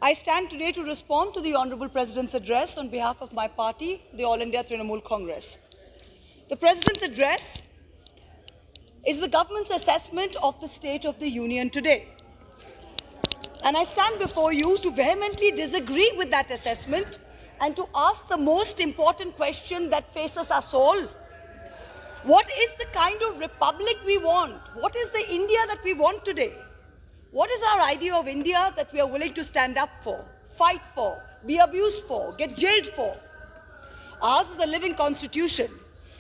I stand today to respond to the Honourable President's address on behalf of my party, the All India Trinamool Congress. The President's address is the government's assessment of the state of the Union today. And I stand before you to vehemently disagree with that assessment and to ask the most important question that faces us all. What is the kind of republic we want? What is the India that we want today? What is our idea of India that we are willing to stand up for, fight for, be abused for, get jailed for? Ours is a living constitution.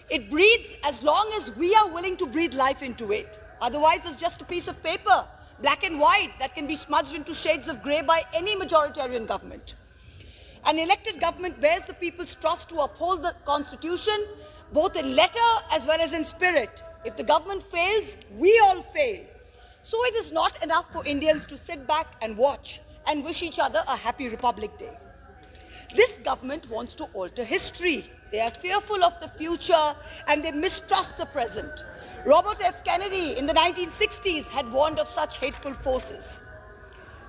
It breathes as long as we are willing to breathe life into it. Otherwise, it's just a piece of paper, black and white, that can be smudged into shades of grey by any majoritarian government. An elected government bears the people's trust to uphold the constitution, both in letter as well as in spirit. If the government fails, we all fail. So it is not enough for Indians to sit back and watch and wish each other a happy Republic Day. This government wants to alter history. They are fearful of the future and they mistrust the present. Robert F. Kennedy in the 1960s had warned of such hateful forces.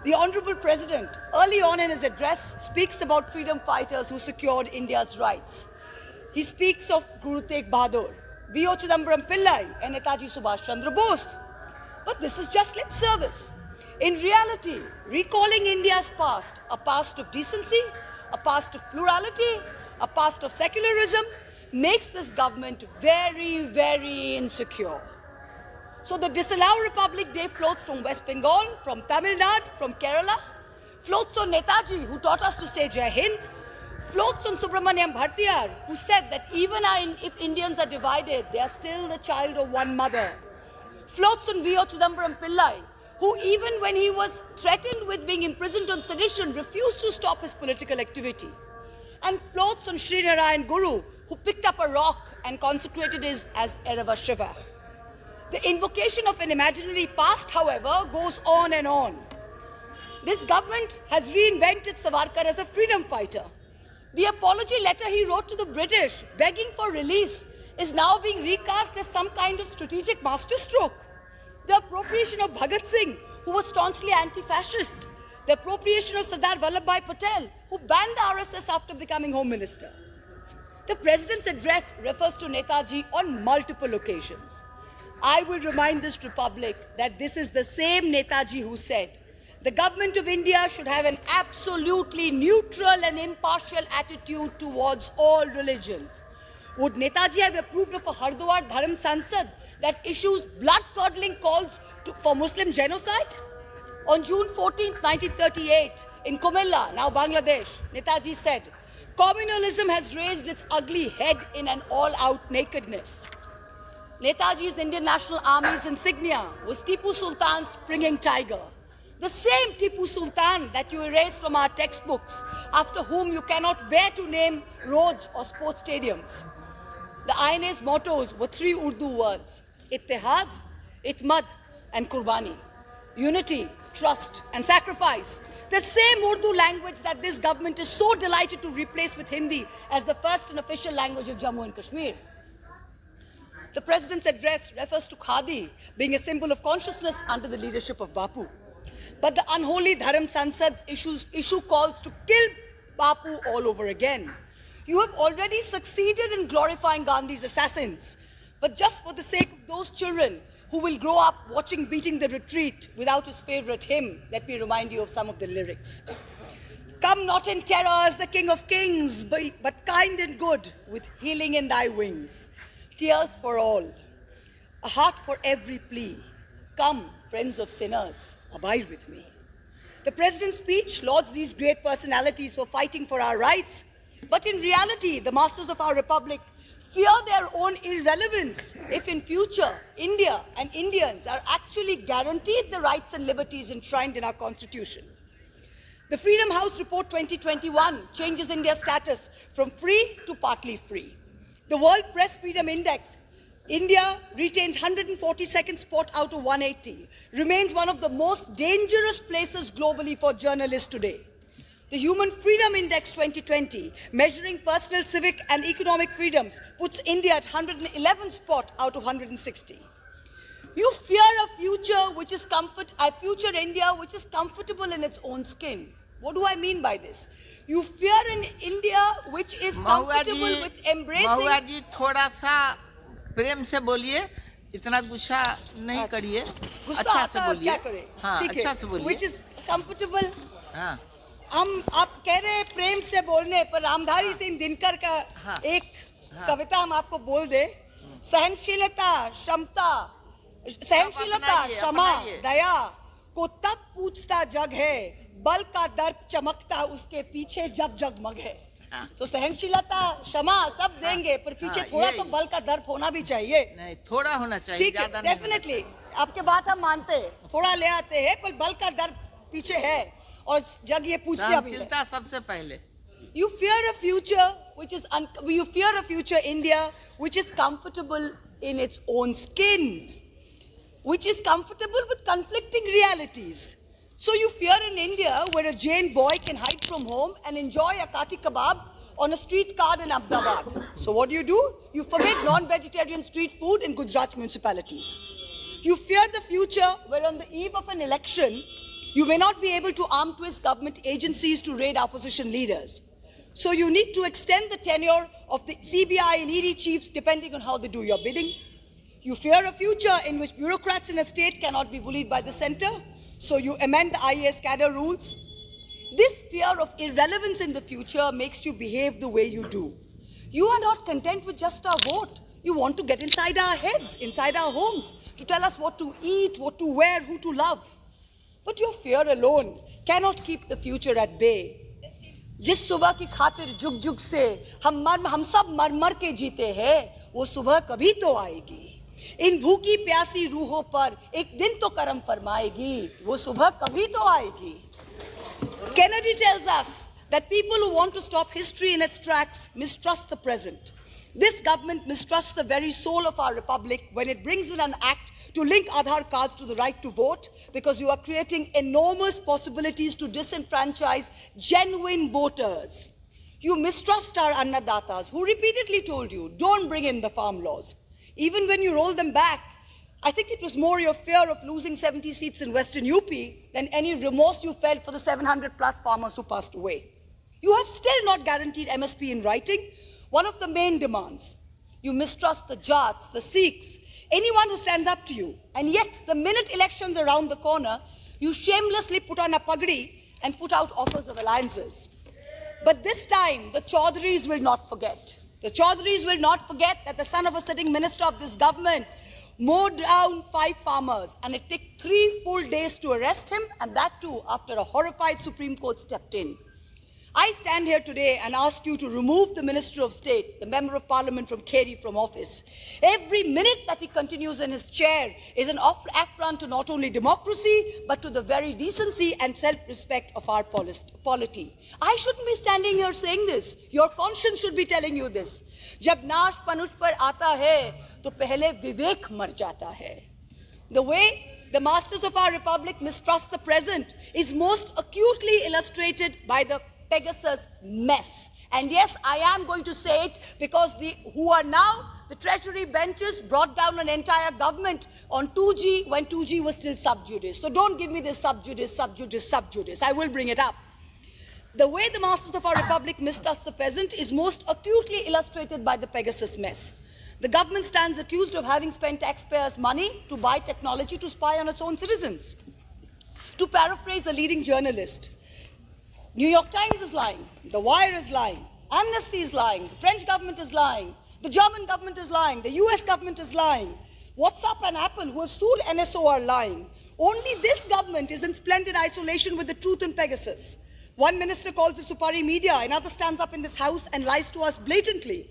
The Honourable President, early on in his address, speaks about freedom fighters who secured India's rights. He speaks of Guru Tegh Bahadur, V.O. Chidambaram Pillai and Netaji Subhash Chandra Bose. But this is just lip service. In reality, recalling India's past, a past of decency, a past of plurality, a past of secularism, makes this government very, very insecure. So the Disallow Republic Day floats from West Bengal, from Tamil Nadu, from Kerala, floats on Netaji, who taught us to say Jai Hind, floats on Subramaniam Bhartiyar, who said that even if Indians are divided, they are still the child of one mother. Floats on V.O. Chidambaram Pillai, who even when he was threatened with being imprisoned on sedition, refused to stop his political activity. And floats on Sri Narayan Guru, who picked up a rock and consecrated it as Erava Shiva. The invocation of an imaginary past, however, goes on and on. This government has reinvented Savarkar as a freedom fighter. The apology letter he wrote to the British, begging for release, is now being recast as some kind of strategic masterstroke. The appropriation of Bhagat Singh, who was staunchly anti-fascist. The appropriation of Sardar Vallabhbhai Patel, who banned the RSS after becoming Home Minister. The President's address refers to Netaji on multiple occasions. I will remind this Republic that this is the same Netaji who said, the government of India should have an absolutely neutral and impartial attitude towards all religions. Would Netaji have approved of a Hardwar Dharam Sansad that issues blood-curdling calls for Muslim genocide? On June 14, 1938, in Comilla, now Bangladesh, Netaji said, communalism has raised its ugly head in an all-out nakedness. Netaji's Indian National Army's insignia was Tipu Sultan's springing tiger. The same Tipu Sultan that you erased from our textbooks, after whom you cannot bear to name roads or sports stadiums. The INA's mottos were three Urdu words, Ittihad, Itmad and Qurbani. Unity, trust and sacrifice. The same Urdu language that this government is so delighted to replace with Hindi as the first and official language of Jammu and Kashmir. The President's address refers to Khadi being a symbol of consciousness under the leadership of Bapu. But the unholy Dharam Sansad's issue calls to kill Bapu all over again. You have already succeeded in glorifying Gandhi's assassins. But just for the sake of those children who will grow up watching Beating the Retreat without his favorite hymn, let me remind you of some of the lyrics. Come not in terror as the King of Kings, but kind and good, with healing in thy wings. Tears for all, a heart for every plea. Come, friends of sinners, abide with me. The President's speech lauds these great personalities for fighting for our rights, but in reality, the masters of our republic fear their own irrelevance if in future India and Indians are actually guaranteed the rights and liberties enshrined in our constitution. The Freedom House Report 2021 changes India's status from free to partly free. The World Press Freedom Index, India retains 142nd spot out of 180, remains one of the most dangerous places globally for journalists today. The Human Freedom Index 2020, measuring personal, civic and economic freedoms, puts India at 111th spot out of 160. You fear a future India which is comfortable in its own skin. What do I mean by this? You fear an India which is comfortable with embracing. महुआ जी थोड़ा सा प्रेम से बोलिए, इतना गुस्सा नहीं करिए, गुस्सा अच्छा आता से है, बोलिए, क्या करें? हाँ ठीक है, अच्छा से बोलिए, which is comfortable. हाँ आप कह रहे हैं प्रेम से बोलने पर रामधारी सिंह दिनकर का एक कविता हम आपको बोल दे। सहनशीलता क्षमा दया को तब पूछता जग है, बल का दर्प चमकता उसके पीछे जब जगमग है। तो सहनशीलता क्षमा सब देंगे, पर पीछे थोड़ा तो बल का दर्प होना भी चाहिए। नहीं, थोड़ा होना चाहिए, ठीक है, डेफिनेटली आपके बात हम मानते हैं, थोड़ा ले आते हैं, पर बल का दर्प पीछे है और जग ये पूछता भी है। सबसे पहले You fear a future India which is comfortable in its own skin, which is comfortable with conflicting realities. So you fear an India where a Jain boy can hide from home and enjoy a kati kebab on a street cart in Ahmedabad. So what do? You forbid non-vegetarian street food in Gujarat municipalities. You fear the future where on the eve of an election, you may not be able to arm twist government agencies to raid opposition leaders. So you need to extend the tenure of the CBI and ED chiefs depending on how they do your bidding. You fear a future in which bureaucrats in a state cannot be bullied by the center. So you amend the IAS cadre rules. This fear of irrelevance in the future makes you behave the way you do. You are not content with just our vote. You want to get inside our heads, inside our homes, to tell us what to eat, what to wear, who to love. But your fear alone cannot keep the future at bay. जिस सुबह की खातिर जुग जुग से हम सब मर मर के जीते हैं, वो सुबह कभी तो आएगी। इन भूखी प्यासी रूहों पर एक दिन तो करम फरमाएगी, वो सुबह कभी तो आएगी। Kennedy tells us that people who want to stop history in its tracks mistrust the present. This government mistrusts the very soul of our republic when it brings in an act to link Aadhaar cards to the right to vote, because you are creating enormous possibilities to disenfranchise genuine voters. You mistrust our Annadatas who repeatedly told you, don't bring in the farm laws. Even when you roll them back, I think it was more your fear of losing 70 seats in Western UP than any remorse you felt for the 700 plus farmers who passed away. You have still not guaranteed MSP in writing, one of the main demands. You mistrust the Jats, the Sikhs, anyone who stands up to you. And yet, the minute elections are around the corner, you shamelessly put on a pagdi and put out offers of alliances. But this time, the Chaudhrys will not forget. The Chaudhrys will not forget that the son of a sitting minister of this government mowed down 5 farmers, and it took 3 full days to arrest him, and that too after a horrified Supreme Court stepped in. I stand here today and ask you to remove the Minister of State, the Member of Parliament from Kerry, from office. Every minute that he continues in his chair is an affront to not only democracy, but to the very decency and self-respect of our polity. I shouldn't be standing here saying this. Your conscience should be telling you this. जब नाश पनुष पर आता है, तो पहले विवेक मर जाता है. The way the masters of our republic mistrust the present is most acutely illustrated by the Pegasus mess. And yes, I am going to say it because the Treasury benches brought down an entire government on 2G when 2G was still sub judice. So don't give me this sub judice. I will bring it up. The way the masters of our republic mistrust the present is most acutely illustrated by the Pegasus mess. The government stands accused of having spent taxpayers' money to buy technology to spy on its own citizens. To paraphrase a leading journalist, New York Times is lying, The Wire is lying, Amnesty is lying, the French government is lying, the German government is lying, the US government is lying, WhatsApp and Apple, who have sued NSO, are lying. Only this government is in splendid isolation with the truth in Pegasus. One minister calls it Supari media, another stands up in this house and lies to us blatantly.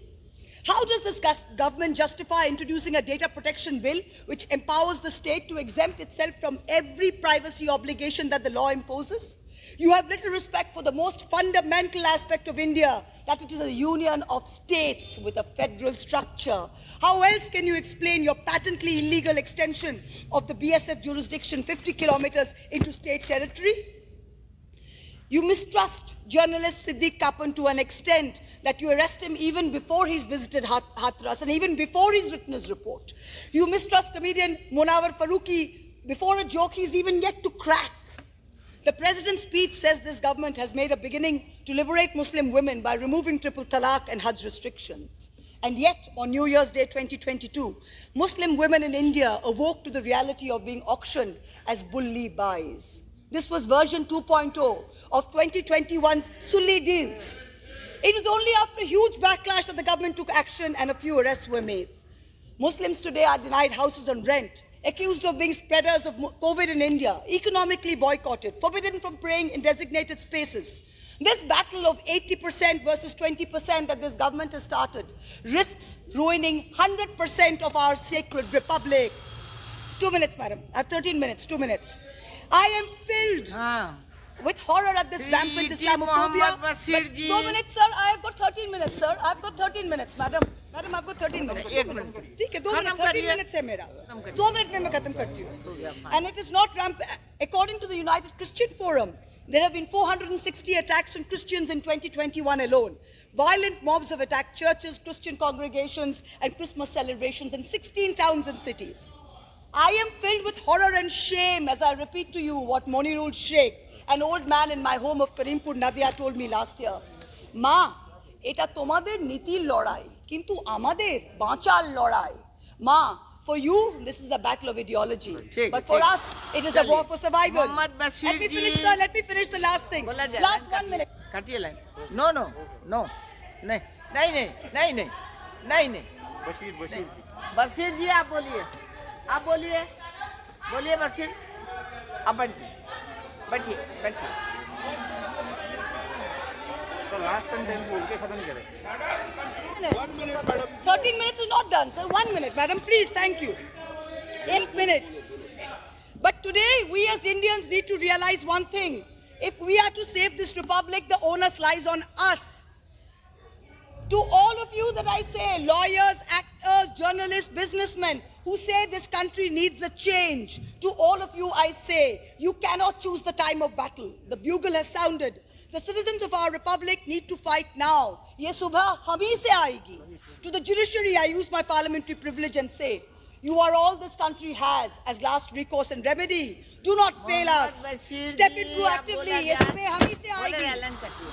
How does this government justify introducing a data protection bill which empowers the state to exempt itself from every privacy obligation that the law imposes? You have little respect for the most fundamental aspect of India, that it is a union of states with a federal structure. How else can you explain your patently illegal extension of the BSF jurisdiction 50 kilometers into state territory? You mistrust journalist Siddiq Kappan to an extent that you arrest him even before he's visited Hathras and even before he's written his report. You mistrust comedian Munawar Farooqi before a joke he's even yet to crack. The president's speech says this government has made a beginning to liberate Muslim women by removing triple talaq and Hajj restrictions. And yet, on New Year's Day 2022, Muslim women in India awoke to the reality of being auctioned as bully buys. This was version 2.0 of 2021's Sulli deals. It was only after a huge backlash that the government took action and a few arrests were made. Muslims today are denied houses on rent, accused of being spreaders of COVID in India, economically boycotted, forbidden from praying in designated spaces. This battle of 80% versus 20% that this government has started risks ruining 100% of our sacred republic. 2 minutes, madam. I have 13 minutes, 2 minutes. I am filled with horror at this rampant Islamophobia. But 2 minutes, sir. I have got 13 minutes, sir. I have got 13 minutes, madam. Madam, I've got 13 minutes. एक minute ठीक है 2 minute 13 minutes है मेरा 2 minute में मैं खत्म करती हूँ. And it is not rampant. According to the United Christian Forum, there have been 460 attacks on Christians in 2021 alone. Violent mobs have attacked churches, Christian congregations, and Christmas celebrations in 16 towns and cities. I am filled with horror and shame as I repeat to you what Monirul Sheikh, an old man in my home of Karimpur, Nadia, told me last year. Ma, এটা তোমাদের নীতির লড়াই কিন্তু আমাদের বাঁচার লড়াই. Ma, for you this is a battle of ideology, but for us it is a war for survival. Mohammad Bashir Let me finish, sir. Let me finish the last thing. Last 1 minute. काटिए line. No no no नहीं नहीं नहीं नहीं नहीं नहीं नहीं बशीर जी आप बोलिए बोलिए बशीर आप बैठिए 13 minutes is not done, sir. 1 minute, madam, please. Thank you. 1 minute. But today, we as Indians need to realize one thing. If we are to save this republic, the onus lies on us. To all of you that I say, lawyers, actors, journalists, businessmen, who say this country needs a change, to all of you I say, you cannot choose the time of battle. The bugle has sounded. The citizens of our republic need to fight now. Ye subha hum hi se aayegi. To the judiciary, I use my parliamentary privilege and say, you are all this country has as last recourse and remedy. Do not fail us. Step in proactively. Ye subha hum hi se aayegi.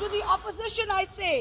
To the opposition, I say,